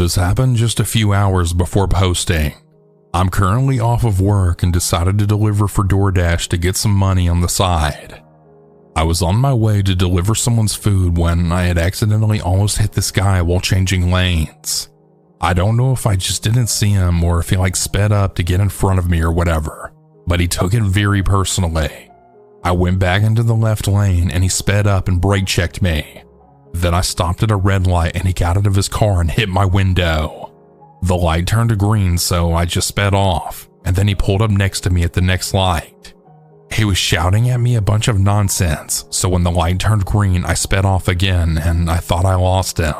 This happened just a few hours before posting. I'm currently off of work and decided to deliver for DoorDash to get some money on the side. I was on my way to deliver someone's food when I had accidentally almost hit this guy while changing lanes. I don't know if I just didn't see him or if he sped up to get in front of me or whatever, but he took it very personally. I went back into the left lane and he sped up and brake checked me. Then I stopped at a red light and he got out of his car and hit my window. The light turned to green, so I just sped off, and then he pulled up next to me at the next light. He was shouting at me a bunch of nonsense, so when the light turned green, I sped off again and I thought I lost him.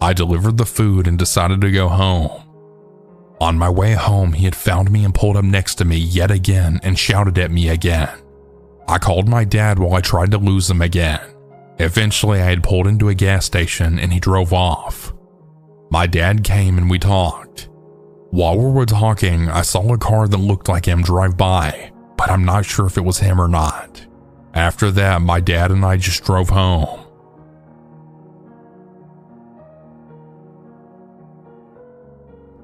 I delivered the food and decided to go home. On my way home, he had found me and pulled up next to me yet again and shouted at me again. I called my dad while I tried to lose him again. Eventually, I had pulled into a gas station and he drove off. My dad came and we talked. While we were talking, I saw a car that looked like him drive by, but I'm not sure if it was him or not. After that, my dad and I just drove home.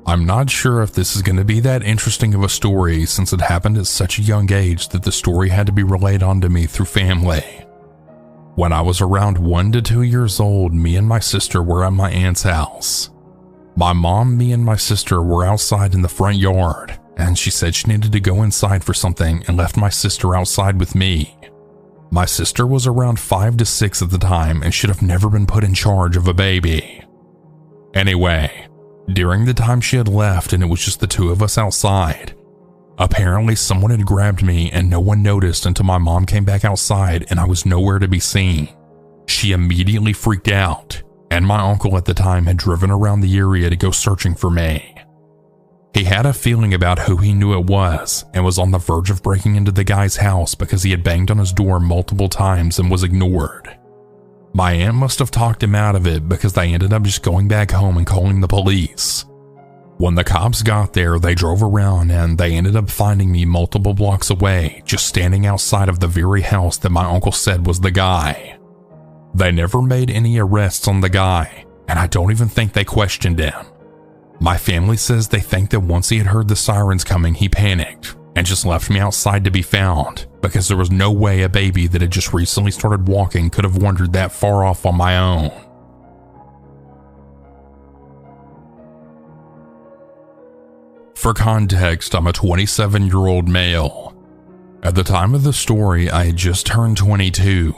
I'm not sure if this is going to be that interesting of a story since it happened at such a young age that the story had to be relayed onto me through family. When I was around 1 to 2 years old, me and my sister were at my aunt's house. My mom, me, and my sister were outside in the front yard, and she said she needed to go inside for something and left my sister outside with me. My sister was around 5 to 6 at the time and should have never been put in charge of a baby. Anyway, during the time she had left and it was just the two of us outside, apparently someone had grabbed me and no one noticed until my mom came back outside and I was nowhere to be seen. She immediately freaked out, and my uncle at the time had driven around the area to go searching for me. He had a feeling about who he knew it was and was on the verge of breaking into the guy's house because he had banged on his door multiple times and was ignored. My aunt must have talked him out of it because they ended up just going back home and calling the police. When the cops got there, they drove around and they ended up finding me multiple blocks away, just standing outside of the very house that my uncle said was the guy. They never made any arrests on the guy, and I don't even think they questioned him. My family says they think that once he had heard the sirens coming, he panicked and just left me outside to be found because there was no way a baby that had just recently started walking could have wandered that far off on my own. For context, I'm a 27-year-old male. At the time of the story, I had just turned 22.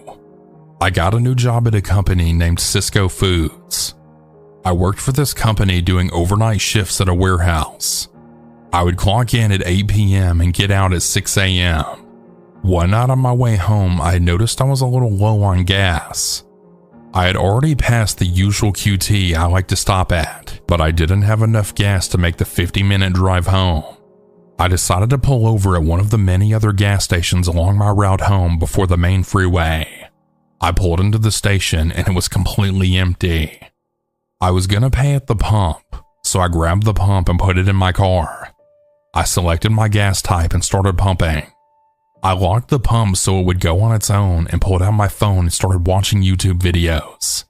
I got a new job at a company named Cisco Foods. I worked for this company doing overnight shifts at a warehouse. I would clock in at 8 p.m. and get out at 6 a.m. One night on my way home, I had noticed I was a little low on gas. I had already passed the usual QT I like to stop at, but I didn't have enough gas to make the 50-minute drive home. I decided to pull over at one of the many other gas stations along my route home before the main freeway. I pulled into the station and it was completely empty. I was gonna pay at the pump, so I grabbed the pump and put it in my car. I selected my gas type and started pumping. I locked the pump so it would go on its own and pulled out my phone and started watching YouTube videos.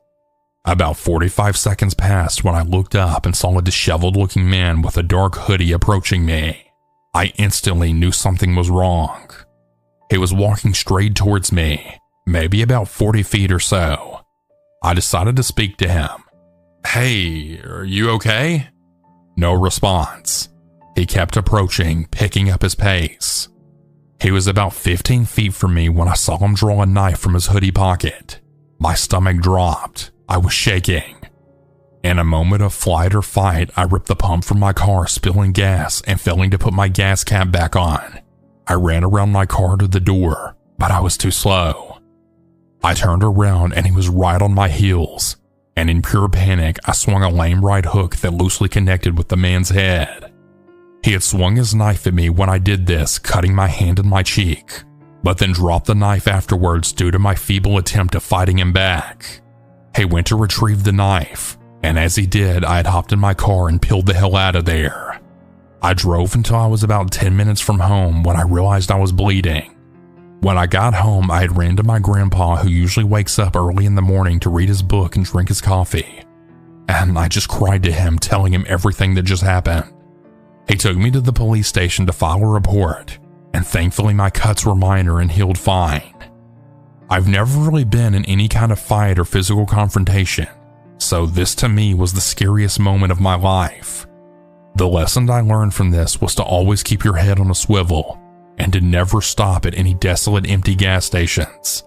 About 45 seconds passed when I looked up and saw a disheveled-looking man with a dark hoodie approaching me. I instantly knew something was wrong. He was walking straight towards me, maybe about 40 feet or so. I decided to speak to him. "Hey, are you okay?" No response. He kept approaching, picking up his pace. He was about 15 feet from me when I saw him draw a knife from his hoodie pocket. My stomach dropped. I was shaking. In a moment of flight or fight, I ripped the pump from my car, spilling gas and failing to put my gas cap back on. I ran around my car to the door, but I was too slow. I turned around and he was right on my heels, and in pure panic, I swung a lame right hook that loosely connected with the man's head. He had swung his knife at me when I did this, cutting my hand and my cheek, but then dropped the knife afterwards due to my feeble attempt at fighting him back. He went to retrieve the knife, and as he did, I had hopped in my car and peeled the hell out of there. I drove until I was about 10 minutes from home when I realized I was bleeding. When I got home, I had ran to my grandpa, who usually wakes up early in the morning to read his book and drink his coffee. and I just cried to him, telling him everything that just happened. He took me to the police station to file a report, and thankfully my cuts were minor and healed fine. I've never really been in any kind of fight or physical confrontation, so this to me was the scariest moment of my life. The lesson I learned from this was to always keep your head on a swivel and to never stop at any desolate empty gas stations.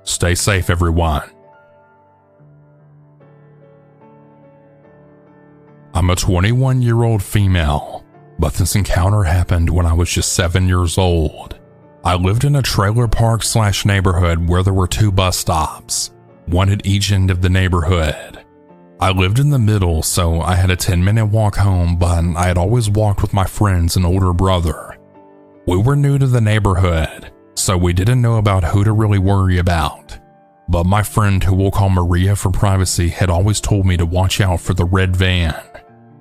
Stay safe, everyone. I'm a 21-year-old female, but this encounter happened when I was just 7 years old. I lived in a trailer park / neighborhood where there were 2 bus stops, one at each end of the neighborhood. I lived in the middle, so I had a 10-minute walk home, but I had always walked with my friends and older brother. We were new to the neighborhood, so we didn't know about who to really worry about. But my friend, who we'll call Maria for privacy, had always told me to watch out for the red van.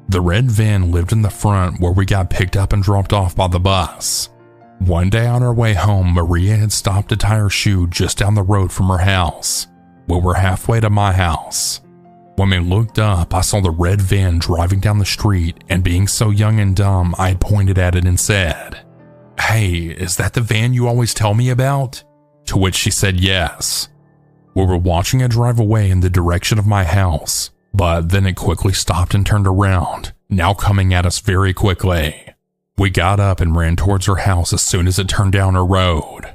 The red van lived in the front where we got picked up and dropped off by the bus. One day on our way home, Maria had stopped to tie her shoe just down the road from her house. We were halfway to my house. When we looked up, I saw the red van driving down the street, and being so young and dumb, I had pointed at it and said, "Hey, is that the van you always tell me about?" To which she said yes. We were watching it drive away in the direction of my house, but then it quickly stopped and turned around, now coming at us very quickly. We got up and ran towards her house as soon as it turned down her road.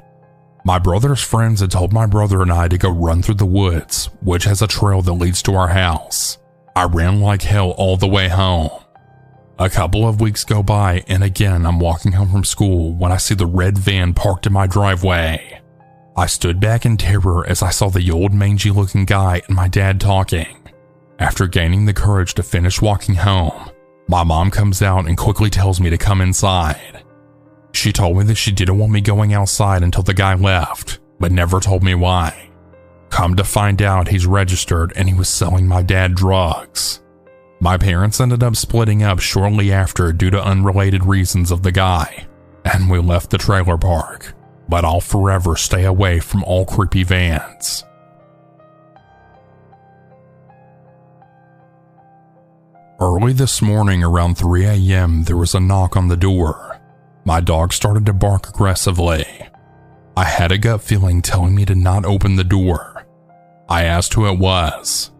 My brother's friends had told my brother and I to go run through the woods, which has a trail that leads to our house. I ran like hell all the way home. A couple of weeks go by, and again I'm walking home from school when I see the red van parked in my driveway. I stood back in terror as I saw the old mangy-looking guy and my dad talking. After gaining the courage to finish walking home, my mom comes out and quickly tells me to come inside. She told me that she didn't want me going outside until the guy left, but never told me why. Come to find out, he's registered and he was selling my dad drugs. My parents ended up splitting up shortly after due to unrelated reasons of the guy, and we left the trailer park, but I'll forever stay away from all creepy vans. Early this morning around 3 a.m. there was a knock on the door. My dog started to bark aggressively. I had a gut feeling telling me to not open the door. I asked who it was.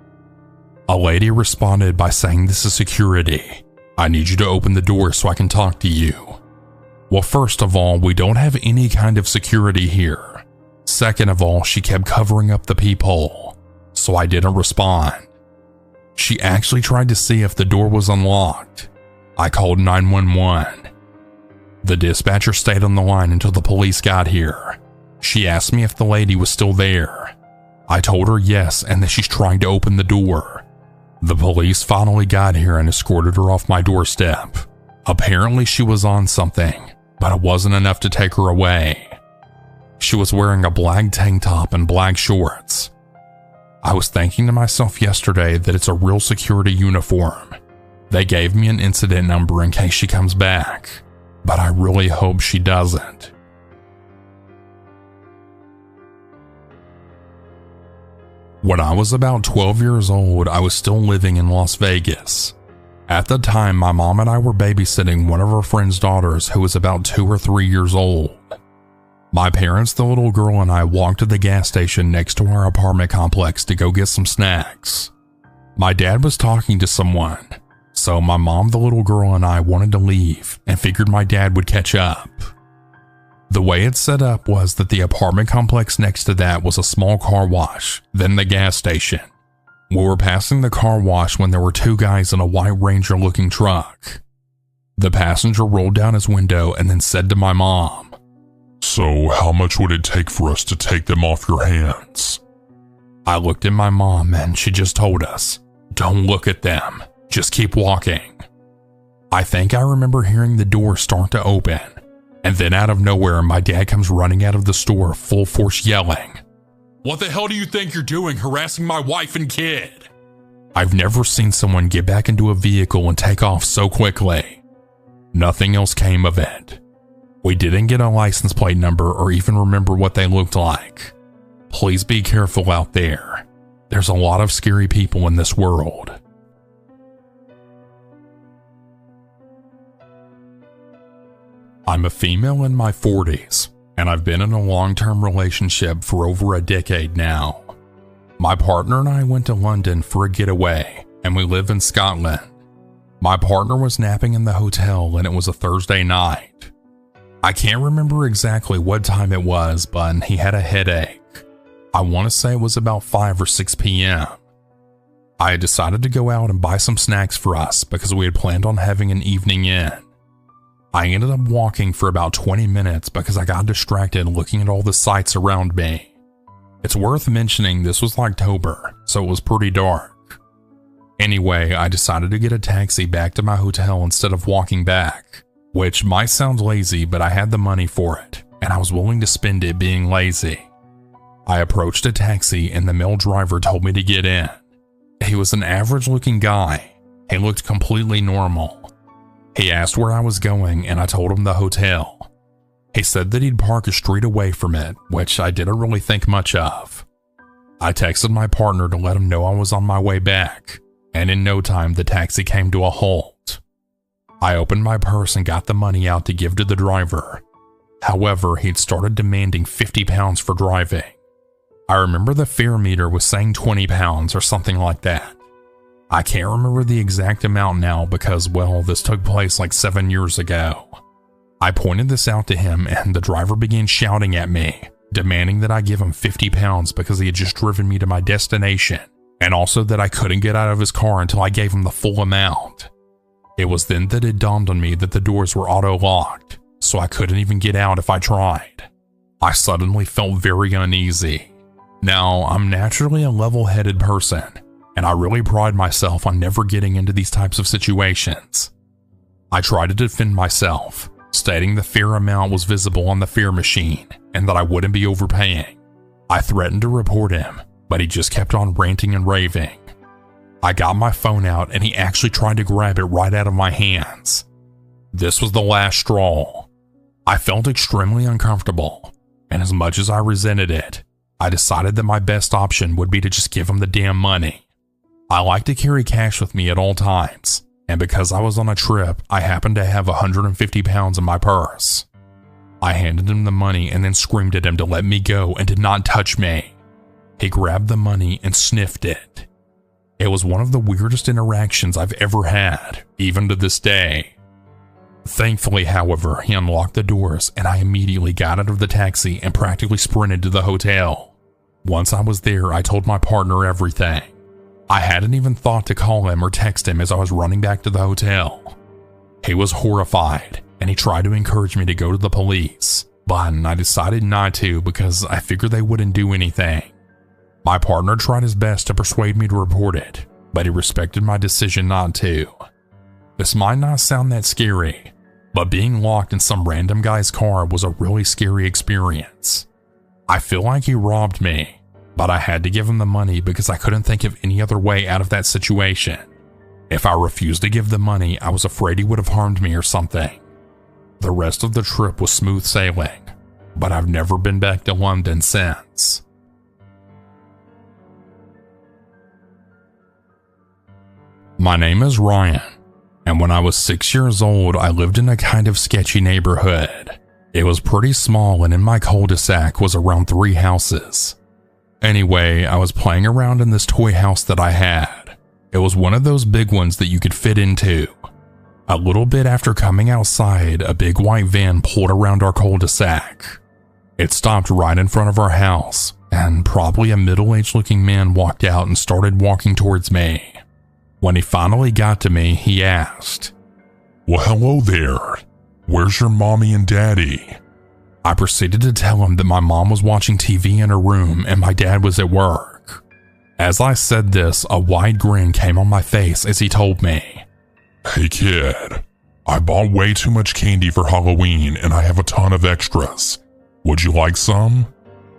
A lady responded by saying, "This is security. I need you to open the door so I can talk to you." Well, first of all, we don't have any kind of security here. Second of all, she kept covering up the peephole, so I didn't respond. She actually tried to see if the door was unlocked. I called 911. The dispatcher stayed on the line until the police got here. She asked me if the lady was still there. I told her yes and that she's trying to open the door. The police finally got here and escorted her off my doorstep. Apparently she was on something, but it wasn't enough to take her away. She was wearing a black tank top and black shorts. I was thinking to myself yesterday that it's a real security uniform. They gave me an incident number in case she comes back, but I really hope she doesn't. When I was about 12 years old, I was still living in Las Vegas. At the time, my mom and I were babysitting one of our friend's daughters who was about 2 or 3 years old. My parents, the little girl, and I walked to the gas station next to our apartment complex to go get some snacks. My dad was talking to someone, so my mom, the little girl, and I wanted to leave and figured my dad would catch up. The way it's set up was that the apartment complex next to that was a small car wash, then the gas station. We were passing the car wash when there were 2 guys in a white Ranger-looking truck. The passenger rolled down his window and then said to my mom, "So how much would it take for us to take them off your hands?" I looked at my mom and she just told us, "Don't look at them, just keep walking." I think I remember hearing the door start to open, and then out of nowhere my dad comes running out of the store full force yelling, "What the hell do you think you're doing, harassing my wife and kid?" I've never seen someone get back into a vehicle and take off so quickly. Nothing else came of it. We didn't get a license plate number or even remember what they looked like. Please be careful out there. There's a lot of scary people in this world. I'm a female in my 40s, and I've been in a long-term relationship for over a decade now. My partner and I went to London for a getaway, and we live in Scotland. My partner was napping in the hotel, and it was a Thursday night. I can't remember exactly what time it was, but he had a headache. I want to say it was about 5 or 6 p.m. I had decided to go out and buy some snacks for us because we had planned on having an evening in. I ended up walking for about 20 minutes because I got distracted looking at all the sights around me. It's worth mentioning this was October, so it was pretty dark. Anyway, I decided to get a taxi back to my hotel instead of walking back, which might sound lazy, but I had the money for it, and I was willing to spend it being lazy. I approached a taxi and the male driver told me to get in. He was an average-looking guy. He looked completely normal. He asked where I was going, and I told him the hotel. He said that he'd park a street away from it, which I didn't really think much of. I texted my partner to let him know I was on my way back, and in no time the taxi came to a halt. I opened my purse and got the money out to give to the driver. However, he'd started demanding £50 for driving. I remember the fare meter was saying £20 or something like that. I can't remember the exact amount now because, well, this took place like 7 years ago. I pointed this out to him and the driver began shouting at me, demanding that I give him £50 because he had just driven me to my destination, and also that I couldn't get out of his car until I gave him the full amount. It was then that it dawned on me that the doors were auto-locked, so I couldn't even get out if I tried. I suddenly felt very uneasy. Now, I'm naturally a level-headed person, and I really pride myself on never getting into these types of situations. I tried to defend myself, stating the fare amount was visible on the fare machine and that I wouldn't be overpaying. I threatened to report him, but he just kept on ranting and raving. I got my phone out and he actually tried to grab it right out of my hands. This was the last straw. I felt extremely uncomfortable, and as much as I resented it, I decided that my best option would be to just give him the damn money. I like to carry cash with me at all times, and because I was on a trip, I happened to have £150 in my purse. I handed him the money and then screamed at him to let me go and to not touch me. He grabbed the money and sniffed it. It was one of the weirdest interactions I've ever had, even to this day. Thankfully, however, he unlocked the doors and I immediately got out of the taxi and practically sprinted to the hotel. Once I was there, I told my partner everything. I hadn't even thought to call him or text him as I was running back to the hotel. He was horrified and he tried to encourage me to go to the police, but I decided not to because I figured they wouldn't do anything. My partner tried his best to persuade me to report it, but he respected my decision not to. This might not sound that scary, but being locked in some random guy's car was a really scary experience. I feel like he robbed me, but I had to give him the money because I couldn't think of any other way out of that situation. If I refused to give the money, I was afraid he would have harmed me or something. The rest of the trip was smooth sailing, but I've never been back to London since. My name is Ryan, and when I was 6 years old, I lived in a kind of sketchy neighborhood. It was pretty small, and in my cul-de-sac was around 3 houses. Anyway, I was playing around in this toy house that I had. It was one of those big ones that you could fit into. A little bit after coming outside, a big white van pulled around our cul-de-sac. It stopped right in front of our house, and probably a middle-aged looking man walked out and started walking towards me. When he finally got to me, he asked, "Well, hello there. Where's your mommy and daddy?" I proceeded to tell him that my mom was watching TV in her room and my dad was at work. As I said this, a wide grin came on my face as he told me, "Hey kid, I bought way too much candy for Halloween and I have a ton of extras. Would you like some?"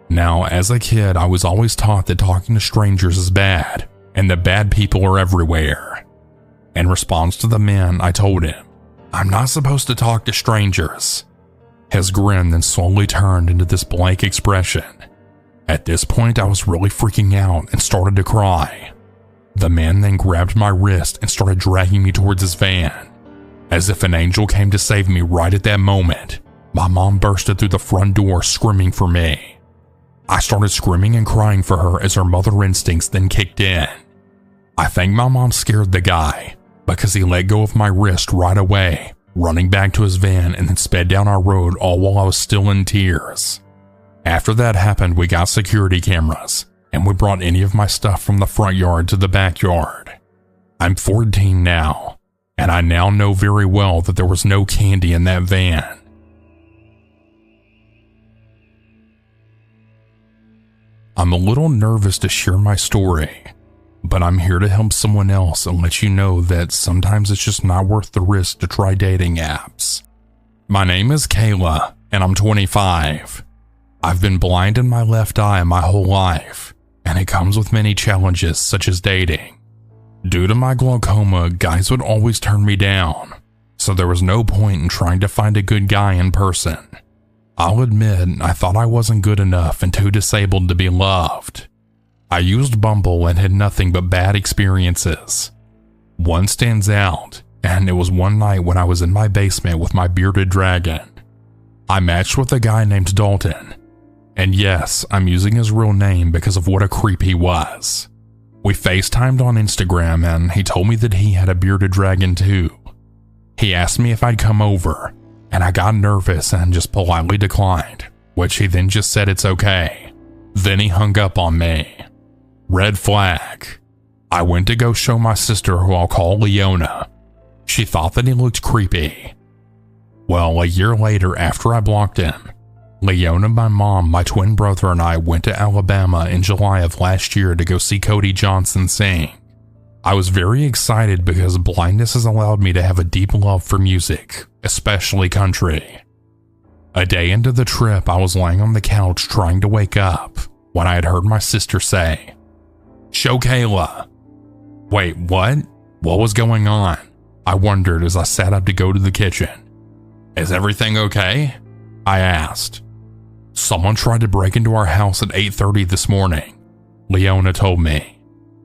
Now, as a kid, I was always taught that talking to strangers is bad, and that bad people are everywhere. In response to the man, I told him, "I'm not supposed to talk to strangers." His grin then slowly turned into this blank expression. At this point, I was really freaking out and started to cry. The man then grabbed my wrist and started dragging me towards his van. As if an angel came to save me right at that moment, my mom bursted through the front door screaming for me. I started screaming and crying for her as her mother instincts then kicked in. I think my mom scared the guy because he let go of my wrist right away, running back to his van and then sped down our road all while I was still in tears. After that happened, we got security cameras and we brought any of my stuff from the front yard to the backyard. I'm 14 now, and I now know very well that there was no candy in that van. I'm a little nervous to share my story, but I'm here to help someone else and let you know that sometimes it's just not worth the risk to try dating apps. My name is Kayla, and I'm 25. I've been blind in my left eye my whole life, and it comes with many challenges such as dating. Due to my glaucoma, guys would always turn me down, so there was no point in trying to find a good guy in person. I'll admit I thought I wasn't good enough and too disabled to be loved. I used Bumble and had nothing but bad experiences. One stands out, and it was one night when I was in my basement with my bearded dragon. I matched with a guy named Dalton, and yes, I'm using his real name because of what a creep he was. We FaceTimed on Instagram and he told me that he had a bearded dragon too. He asked me if I'd come over, and I got nervous and just politely declined, which he then just said it's okay. Then he hung up on me. Red flag. I went to go show my sister, who I'll call Leona. She thought that he looked creepy. Well, a year later after I blocked him, Leona, my mom, my twin brother, and I went to Alabama in July of last year to go see Cody Johnson sing. I was very excited because blindness has allowed me to have a deep love for music, especially country. A day into the trip, I was laying on the couch trying to wake up when I had heard my sister say, "Show Kayla." Wait, what? What was going on? I wondered as I sat up to go to the kitchen. "Is everything okay?" I asked. "Someone tried to break into our house at 8:30 this morning," Leona told me.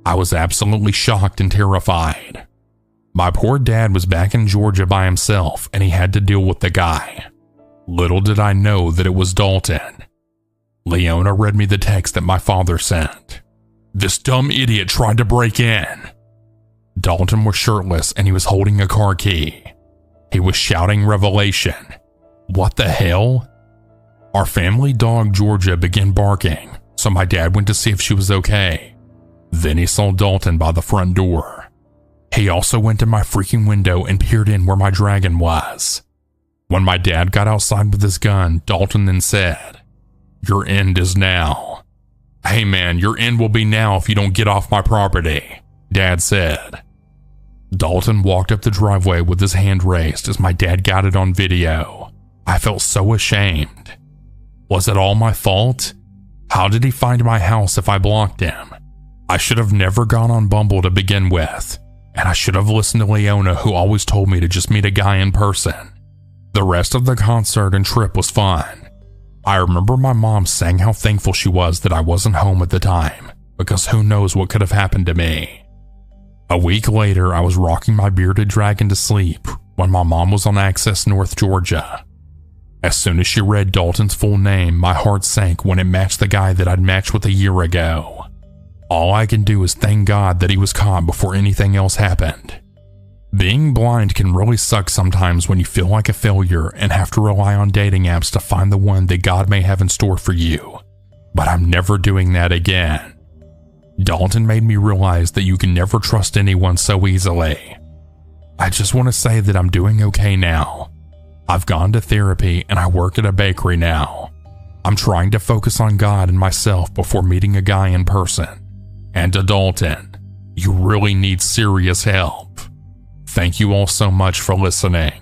I was absolutely shocked and terrified. My poor dad was back in Georgia by himself and he had to deal with the guy. Little did I know that it was Dalton. Leona read me the text that my father sent. "This dumb idiot tried to break in." Dalton was shirtless and he was holding a car key. He was shouting revelation. What the hell? Our family dog Georgia began barking, so my dad went to see if she was okay. Then he saw Dalton by the front door. He also went to my freaking window and peered in where my dragon was. When my dad got outside with his gun, Dalton then said, "Your end is now." "Hey man, your end will be now if you don't get off my property," Dad said. Dalton walked up the driveway with his hand raised as my dad got it on video. I felt so ashamed. Was it all my fault? How did he find my house if I blocked him? I should have never gone on Bumble to begin with, and I should have listened to Leona, who always told me to just meet a guy in person. The rest of the concert and trip was fun. I remember my mom saying how thankful she was that I wasn't home at the time, because who knows what could have happened to me. A week later, I was rocking my bearded dragon to sleep when my mom was on Access North Georgia. As soon as she read Dalton's full name, my heart sank when it matched the guy that I'd matched with a year ago. All I can do is thank God that he was caught before anything else happened. Being blind can really suck sometimes when you feel like a failure and have to rely on dating apps to find the one that God may have in store for you. But I'm never doing that again. Dalton made me realize that you can never trust anyone so easily. I just want to say that I'm doing okay now. I've gone to therapy and I work at a bakery now. I'm trying to focus on God and myself before meeting a guy in person. And to Dalton, you really need serious help. Thank you all so much for listening.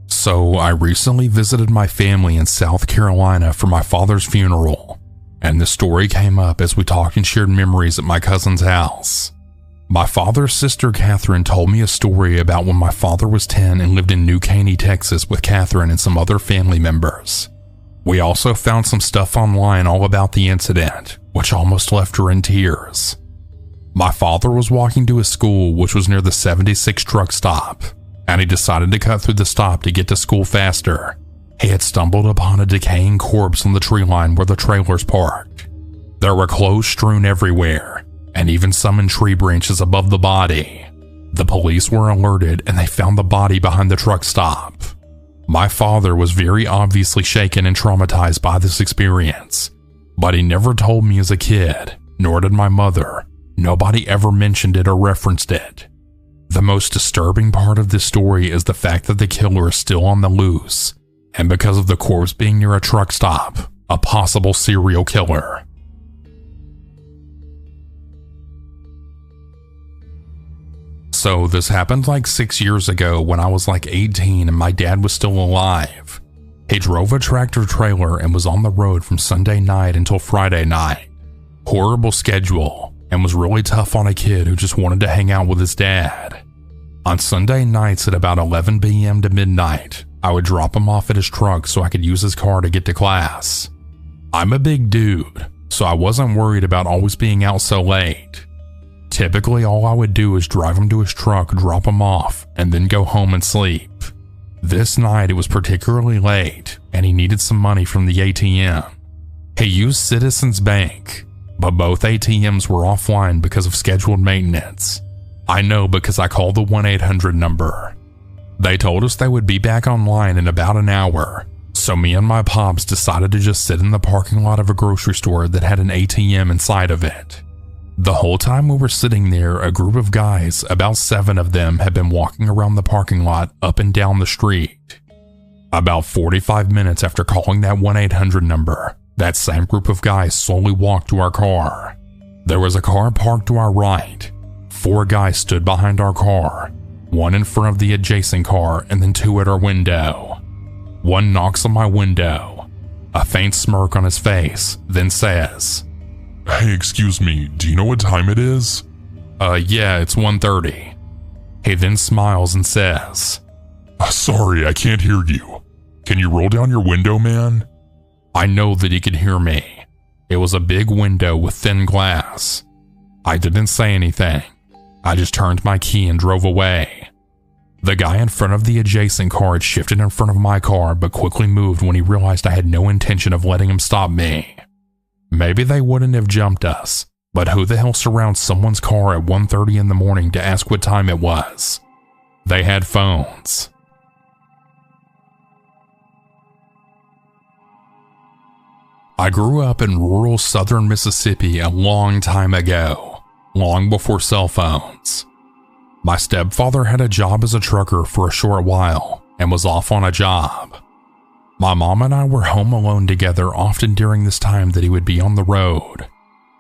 So I recently visited my family in South Carolina for my father's funeral, and the story came up as we talked and shared memories at my cousin's house. My father's sister Catherine told me a story about when my father was 10 and lived in New Caney, Texas with Catherine and some other family members. We also found some stuff online all about the incident, which almost left her in tears. My father was walking to his school, which was near the 76 truck stop, and he decided to cut through the stop to get to school faster. He had stumbled upon a decaying corpse on the tree line where the trailer's parked. There were clothes strewn everywhere, and even some in tree branches above the body. The police were alerted and they found the body behind the truck stop. My father was very obviously shaken and traumatized by this experience, but he never told me as a kid, nor did my mother. Nobody ever mentioned it or referenced it. The most disturbing part of this story is the fact that the killer is still on the loose, and because of the corpse being near a truck stop, a possible serial killer. So this happened like 6 years ago when I was like 18 and my dad was still alive. He drove a tractor trailer and was on the road from Sunday night until Friday night. Horrible schedule, and was really tough on a kid who just wanted to hang out with his dad. On Sunday nights at about 11 p.m. to midnight, I would drop him off at his truck so I could use his car to get to class. I'm a big dude, so I wasn't worried about always being out so late. Typically, all I would do is drive him to his truck, drop him off, and then go home and sleep. This night it was particularly late, and he needed some money from the ATM. He used Citizens Bank, but both ATMs were offline because of scheduled maintenance. I know because I called the 1-800 number. They told us they would be back online in about an hour, so me and my pops decided to just sit in the parking lot of a grocery store that had an ATM inside of it. The whole time we were sitting there, a group of guys, about 7 of them, had been walking around the parking lot up and down the street. About 45 minutes after calling that 1-800 number, that same group of guys slowly walked to our car. There was a car parked to our right. 4 guys stood behind our car, 1 in front of the adjacent car and then 2 at our window. One knocks on my window, a faint smirk on his face, then says, "Hey, excuse me, do you know what time it is?" Yeah, it's 1:30. He then smiles and says, "Sorry, I can't hear you. Can you roll down your window, man?" I know that he could hear me. It was a big window with thin glass. I didn't say anything. I just turned my key and drove away. The guy in front of the adjacent car had shifted in front of my car but quickly moved when he realized I had no intention of letting him stop me. Maybe they wouldn't have jumped us, but who the hell surrounds someone's car at 1:30 in the morning to ask what time it was? They had phones. I grew up in rural southern Mississippi a long time ago, long before cell phones. My stepfather had a job as a trucker for a short while and was off on a job. My mom and I were home alone together often during this time that he would be on the road.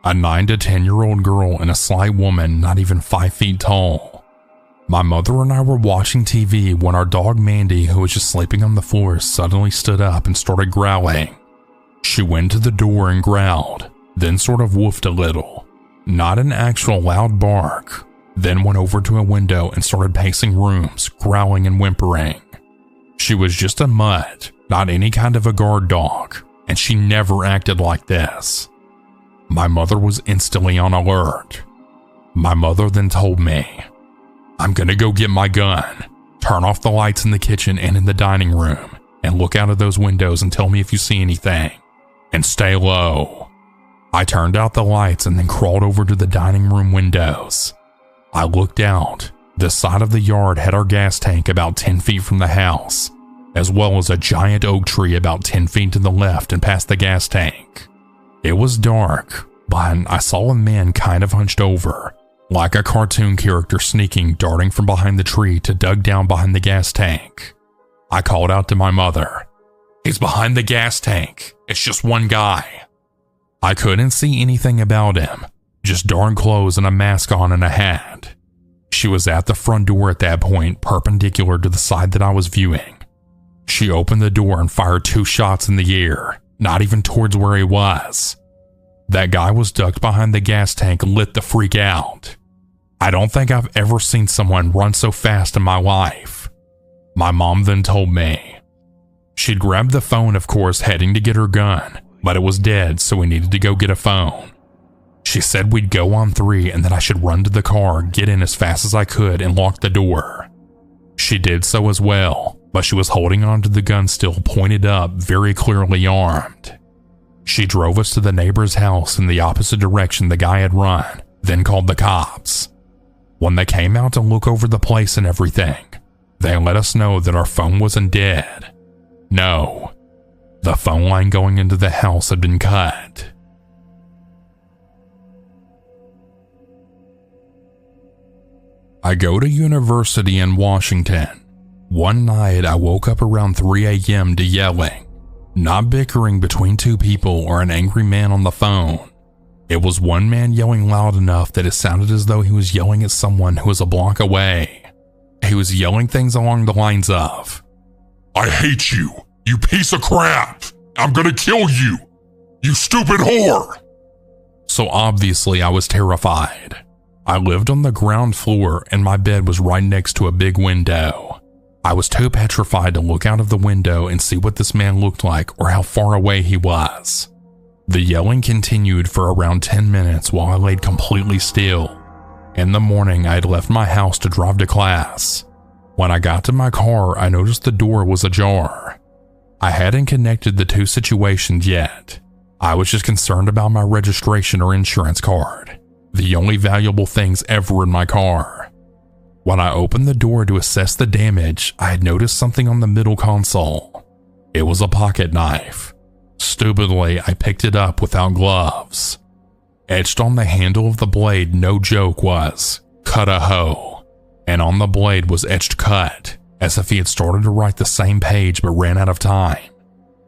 A 9 to 10-year-old girl and a slight woman not even 5 feet tall. My mother and I were watching TV when our dog Mandy, who was just sleeping on the floor, suddenly stood up and started growling. She went to the door and growled, then sort of woofed a little. Not an actual loud bark, then went over to a window and started pacing rooms, growling and whimpering. She was just a mutt, not any kind of a guard dog, and she never acted like this. My mother was instantly on alert. My mother then told me, "I'm gonna go get my gun, turn off the lights in the kitchen and in the dining room, and look out of those windows and tell me if you see anything, and stay low." I turned out the lights and then crawled over to the dining room windows. I looked out. The side of the yard had our gas tank about 10 feet from the house, as well as a giant oak tree about 10 feet to the left and past the gas tank. It was dark, but I saw a man kind of hunched over, like a cartoon character sneaking, darting from behind the tree to dug down behind the gas tank. I called out to my mother, "He's behind the gas tank. It's just one guy." I couldn't see anything about him, just dark clothes and a mask on and a hat. She was at the front door at that point, perpendicular to the side that I was viewing. She opened the door and fired 2 shots in the air, not even towards where he was. That guy was ducked behind the gas tank, lit the freak out. I don't think I've ever seen someone run so fast in my life. My mom then told me. She'd grabbed the phone, of course, heading to get her gun, but it was dead, so we needed to go get a phone. She said we'd go on 3 and that I should run to the car, get in as fast as I could, and lock the door. She did so as well, but she was holding onto the gun still pointed up, very clearly armed. She drove us to the neighbor's house in the opposite direction the guy had run, then called the cops. When they came out to look over the place and everything, they let us know that our phone wasn't dead. No, the phone line going into the house had been cut. I go to university in Washington. One night I woke up around 3 a.m. to yelling, not bickering between 2 people or an angry man on the phone. It was one man yelling loud enough that it sounded as though he was yelling at someone who was a block away. He was yelling things along the lines of, "I hate you, you piece of crap! I'm gonna kill you, you stupid whore!" So obviously I was terrified. I lived on the ground floor and my bed was right next to a big window. I was too petrified to look out of the window and see what this man looked like or how far away he was. The yelling continued for around 10 minutes while I laid completely still. In the morning, I had left my house to drive to class. When I got to my car, I noticed the door was ajar. I hadn't connected the 2 situations yet. I was just concerned about my registration or insurance card, the only valuable things ever in my car. When I opened the door to assess the damage, I had noticed something on the middle console. It was a pocket knife. Stupidly, I picked it up without gloves. Etched on the handle of the blade, no joke, was, "Cut a hoe," and on the blade was etched "cut," as if he had started to write the same page but ran out of time.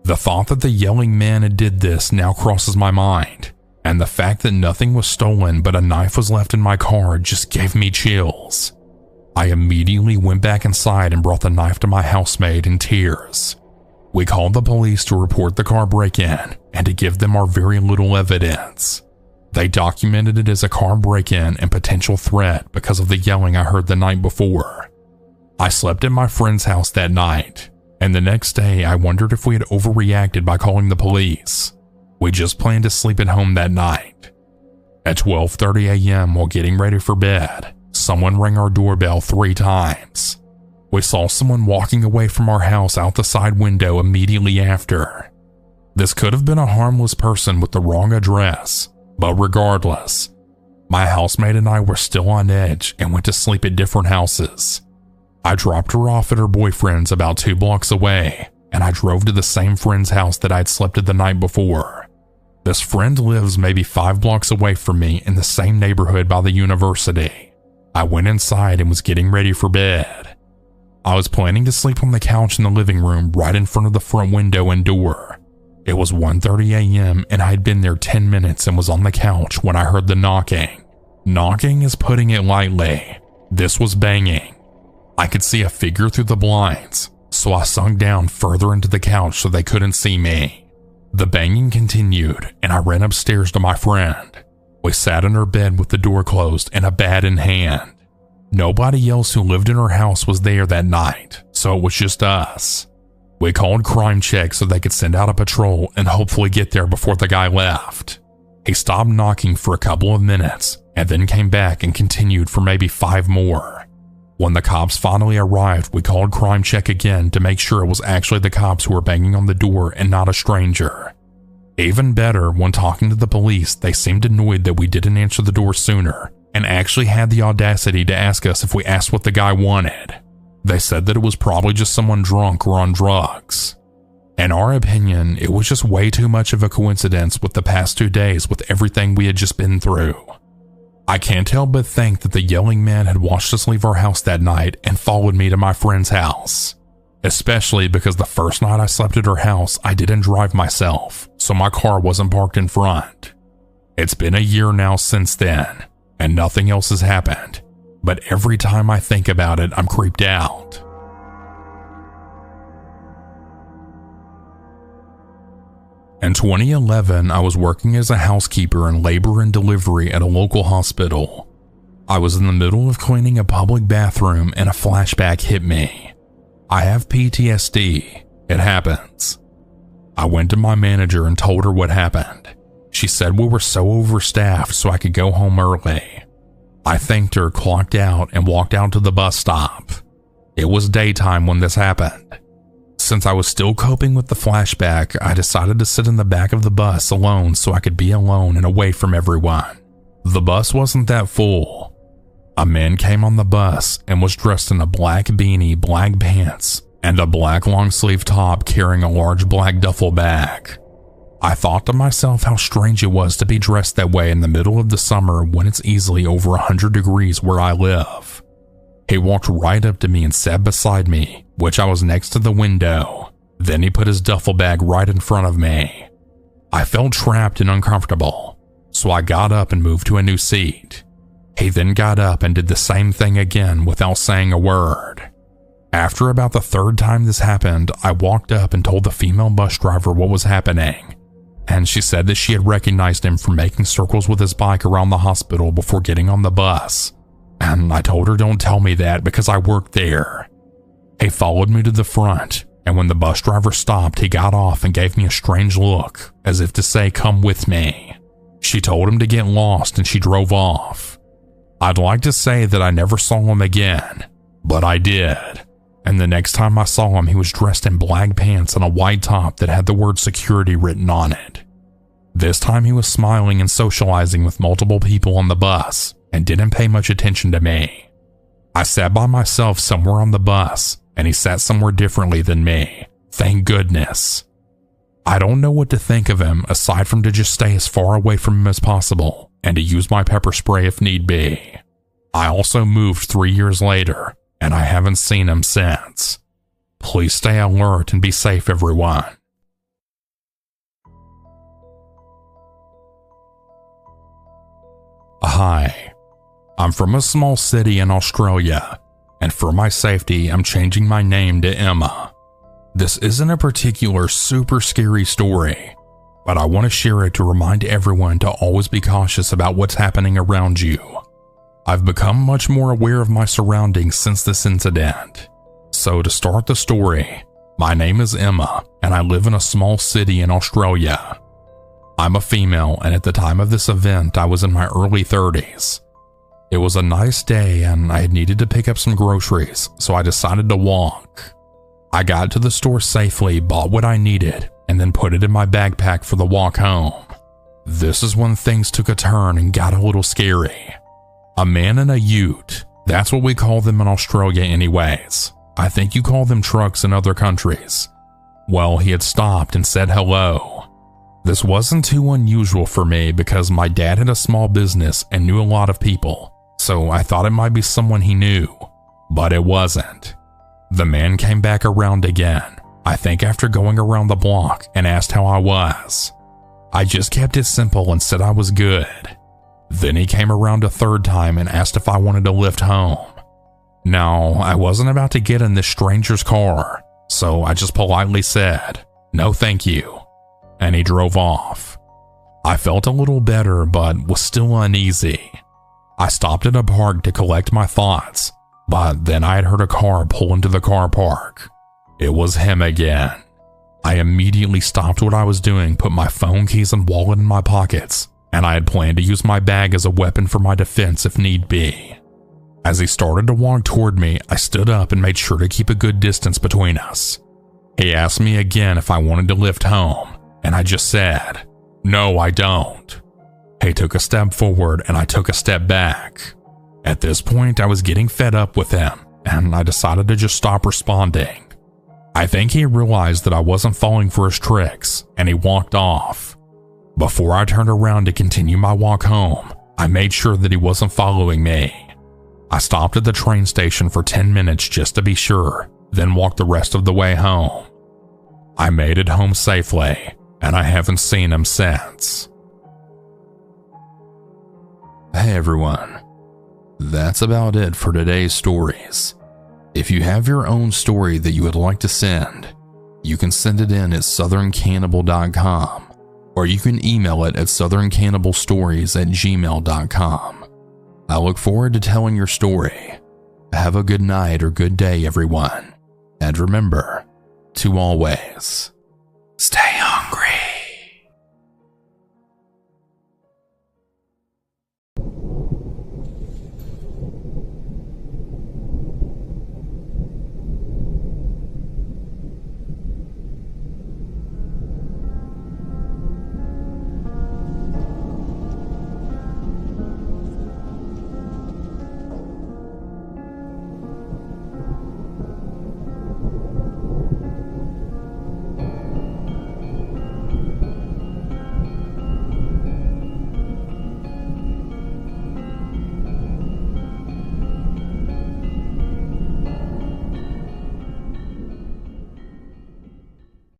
The thought that the yelling man had did this now crosses my mind, and the fact that nothing was stolen but a knife was left in my car just gave me chills. I immediately went back inside and brought the knife to my housemate in tears. We called the police to report the car break-in and to give them our very little evidence. They documented it as a car break-in and potential threat because of the yelling I heard the night before. I slept at my friend's house that night, and the next day I wondered if we had overreacted by calling the police. We just planned to sleep at home that night. At 12:30 a.m. while getting ready for bed, someone rang our doorbell 3 times. We saw someone walking away from our house out the side window immediately after. This could have been a harmless person with the wrong address, but regardless, my housemate and I were still on edge and went to sleep at different houses. I dropped her off at her boyfriend's about 2 blocks away, and I drove to the same friend's house that I'd slept at the night before. This friend lives maybe 5 blocks away from me in the same neighborhood by the university. I went inside and was getting ready for bed. I was planning to sleep on the couch in the living room right in front of the front window and door. It was 1:30 a.m. and I had been there 10 minutes and was on the couch when I heard the knocking. Knocking is putting it lightly. This was banging. I could see a figure through the blinds, so I sunk down further into the couch so they couldn't see me. The banging continued and I ran upstairs to my friend. We sat in her bed with the door closed and a bat in hand. Nobody else who lived in her house was there that night, so it was just us. We called Crime Check so they could send out a patrol and hopefully get there before the guy left. He stopped knocking for a couple of minutes and then came back and continued for maybe 5 more. When the cops finally arrived, we called Crime Check again to make sure it was actually the cops who were banging on the door and not a stranger. Even better, when talking to the police, they seemed annoyed that we didn't answer the door sooner and actually had the audacity to ask us if we asked what the guy wanted. They said that it was probably just someone drunk or on drugs. In our opinion, it was just way too much of a coincidence with the past 2 days with everything we had just been through. I can't help but think that the yelling man had watched us leave our house that night and followed me to my friend's house. Especially because the first night I slept at her house, I didn't drive myself, so my car wasn't parked in front. It's been a year now since then, and nothing else has happened, but every time I think about it, I'm creeped out. In 2011, I was working as a housekeeper in labor and delivery at a local hospital. I was in the middle of cleaning a public bathroom and a flashback hit me. I have PTSD. It happens. I went to my manager and told her what happened. She said we were so overstaffed so I could go home early. I thanked her, clocked out, and walked out to the bus stop. It was daytime when this happened. Since I was still coping with the flashback, I decided to sit in the back of the bus alone so I could be alone and away from everyone. The bus wasn't that full. A man came on the bus and was dressed in a black beanie, black pants, and a black long-sleeve top carrying a large black duffel bag. I thought to myself how strange it was to be dressed that way in the middle of the summer when it's easily over 100 degrees where I live. He walked right up to me and sat beside me, which I was next to the window. Then he put his duffel bag right in front of me. I felt trapped and uncomfortable, so I got up and moved to a new seat. He then got up and did the same thing again without saying a word. After about the third time this happened, I walked up and told the female bus driver what was happening, and she said that she had recognized him from making circles with his bike around the hospital before getting on the bus. And I told her don't tell me that because I worked there. He followed me to the front, and when the bus driver stopped, he got off and gave me a strange look, as if to say, "Come with me." She told him to get lost and she drove off. I'd like to say that I never saw him again, but I did. And the next time I saw him, he was dressed in black pants and a white top that had the word security written on it. This time he was smiling and socializing with multiple people on the bus and didn't pay much attention to me. I sat by myself somewhere on the bus, and he sat somewhere differently than me. Thank goodness. I don't know what to think of him aside from to just stay as far away from him as possible and to use my pepper spray if need be. I also moved 3 years later, and I haven't seen him since. Please stay alert and be safe, everyone. Hi, I'm from a small city in Australia, and for my safety, I'm changing my name to Emma. This isn't a particular super scary story, but I want to share it to remind everyone to always be cautious about what's happening around you. I've become much more aware of my surroundings since this incident. So to start the story, my name is Emma, and I live in a small city in Australia. I'm a female, and at the time of this event, I was in my early 30s. It was a nice day, and I had needed to pick up some groceries, so I decided to walk. I got to the store safely, bought what I needed, and then put it in my backpack for the walk home. This is when things took a turn and got a little scary. A man in a ute, that's what we call them in Australia anyways. I think you call them trucks in other countries. Well, he had stopped and said hello. This wasn't too unusual for me because my dad had a small business and knew a lot of people, so I thought it might be someone he knew, but it wasn't. The man came back around again, I think after going around the block, and asked how I was. I just kept it simple and said I was good. Then he came around a third time and asked if I wanted a lift home. Now, I wasn't about to get in this stranger's car, so I just politely said, "No thank you," and he drove off. I felt a little better but was still uneasy. I stopped at a park to collect my thoughts, but then I had heard a car pull into the car park. It was him again. I immediately stopped what I was doing, put my phone, keys, and wallet in my pockets, and I had planned to use my bag as a weapon for my defense if need be. As he started to walk toward me, I stood up and made sure to keep a good distance between us. He asked me again if I wanted to lift home, and I just said, "No, I don't." He took a step forward and I took a step back. At this point, I was getting fed up with him, and I decided to just stop responding. I think he realized that I wasn't falling for his tricks, and he walked off. Before I turned around to continue my walk home, I made sure that he wasn't following me. I stopped at the train station for 10 minutes just to be sure, then walked the rest of the way home. I made it home safely, and I haven't seen him since. Hey everyone, that's about it for today's stories. If you have your own story that you would like to send, you can send it in at southerncannibal.com, or you can email it at southerncannibalstories@gmail.com. I look forward to telling your story. Have a good night or good day, everyone. And remember to always